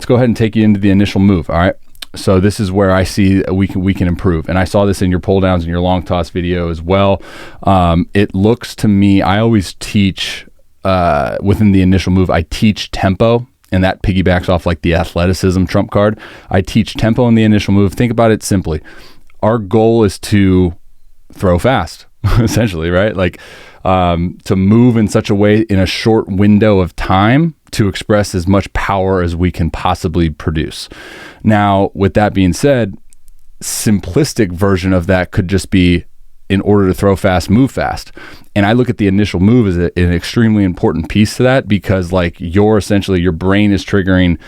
let's go ahead and take you into the initial move. All right. So this is where I see we can improve. And I saw this in your pull downs and your long toss video as well. It looks to me, I always teach within the initial move, I teach tempo, and that piggybacks off like the athleticism trump card. I teach tempo in the initial move. Think about it simply. Our goal is to throw fast, essentially, right? Like to move in such a way in a short window of time to express as much power as we can possibly produce. Now, with that being said, simplistic version of that could just be, in order to throw fast, move fast. And I look at the initial move as an extremely important piece to that, because like your brain is triggering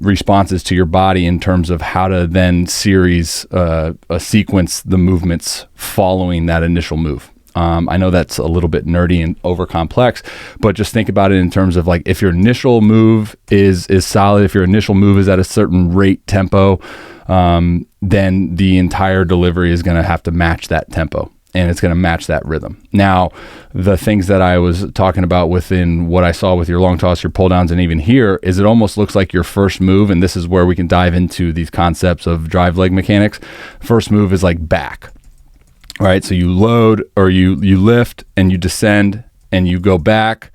responses to your body in terms of how to then sequence the movements following that initial move. I know that's a little bit nerdy and over complex, but just think about it in terms of like, if your initial move is solid, if your initial move is at a certain rate tempo, then the entire delivery is going to have to match that tempo, and it's going to match that rhythm. Now, the things that I was talking about within what I saw with your long toss, your pull downs, and even here, is it almost looks like your first move, and this is where we can dive into these concepts of drive leg mechanics. First move is like back. Right, so you load, or you lift and you descend and you go back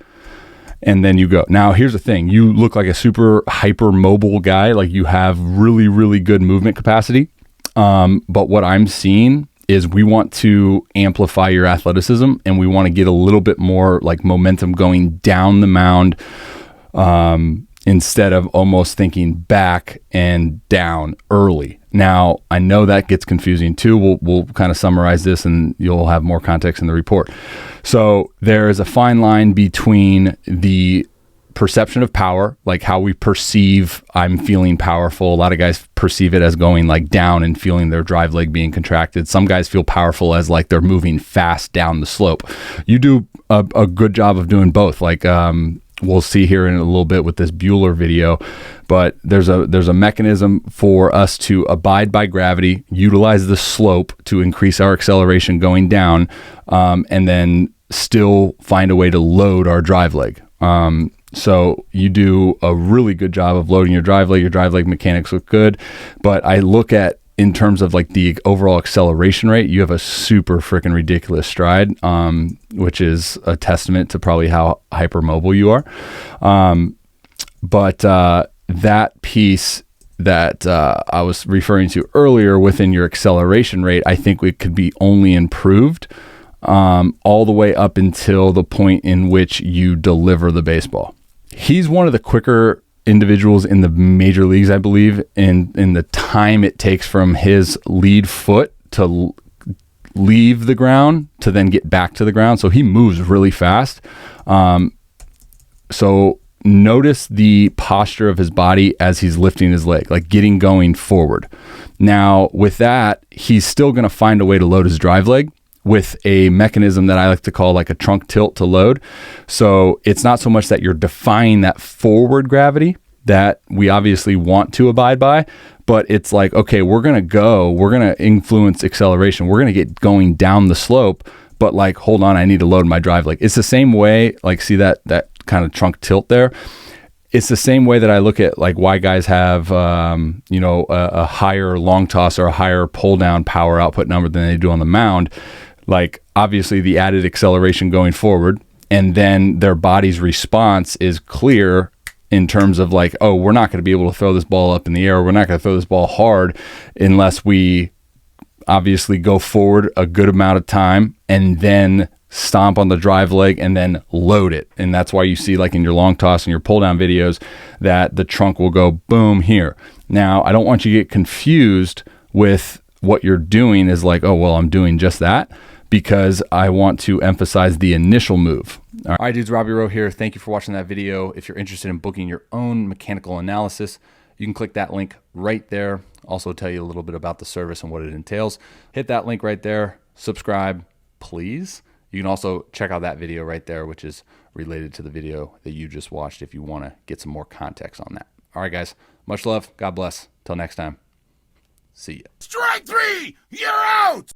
and then you go. Now, here's the thing. You look like a super hyper mobile guy. Like you have really, really good movement capacity. But what I'm seeing is we want to amplify your athleticism, and we want to get a little bit more like momentum going down the mound, instead of almost thinking back and down early. Now, I know that gets confusing too. We'll kind of summarize this, and you'll have more context in the report. So there is a fine line between the perception of power, like how we perceive I'm feeling powerful. A lot of guys perceive it as going like down and feeling their drive leg being contracted. Some guys feel powerful as like they're moving fast down the slope. You do a good job of doing both. Like, we'll see here in a little bit with this Buehler video, but there's a mechanism for us to abide by gravity, utilize the slope to increase our acceleration going down, and then still find a way to load our drive leg. So you do a really good job of loading your drive leg mechanics look good, but I look at, in terms of like the overall acceleration rate, you have a super freaking ridiculous stride, which is a testament to probably how hypermobile you are. But that piece that I was referring to earlier within your acceleration rate, I think it could be only improved all the way up until the point in which you deliver the baseball. He's one of the quicker individuals in the major leagues, I believe, in the time it takes from his lead foot to leave the ground to then get back to the ground. So he moves really fast. So notice the posture of his body as he's lifting his leg, like getting going forward. Now, with that, he's still going to find a way to load his drive leg with a mechanism that I like to call like a trunk tilt to load. So it's not so much that you're defying that forward gravity that we obviously want to abide by, but it's like, okay, we're going to influence acceleration. We're going to get going down the slope, but like, hold on, I need to load my drive leg. It's the same way, like, see that kind of trunk tilt there? It's the same way that I look at like why guys have, a higher long toss or a higher pull down power output number than they do on the mound. Like, obviously the added acceleration going forward, and then their body's response is clear in terms of like, oh, we're not going to be able to throw this ball up in the air. We're not going to throw this ball hard unless we obviously go forward a good amount of time and then stomp on the drive leg and then load it. And that's why you see like in your long toss and your pull down videos that the trunk will go boom here. Now, I don't want you to get confused with what you're doing is like, oh, well, I'm doing just that, because I want to emphasize the initial move. All right, dudes, Robby Rowe here. Thank you for watching that video. If you're interested in booking your own mechanical analysis, you can click that link right there. Also tell you a little bit about the service and what it entails. Hit that link right there. Subscribe, please. You can also check out that video right there, which is related to the video that you just watched if you want to get some more context on that. All right, guys. Much love. God bless. Till next time. See ya. Strike three! You're out!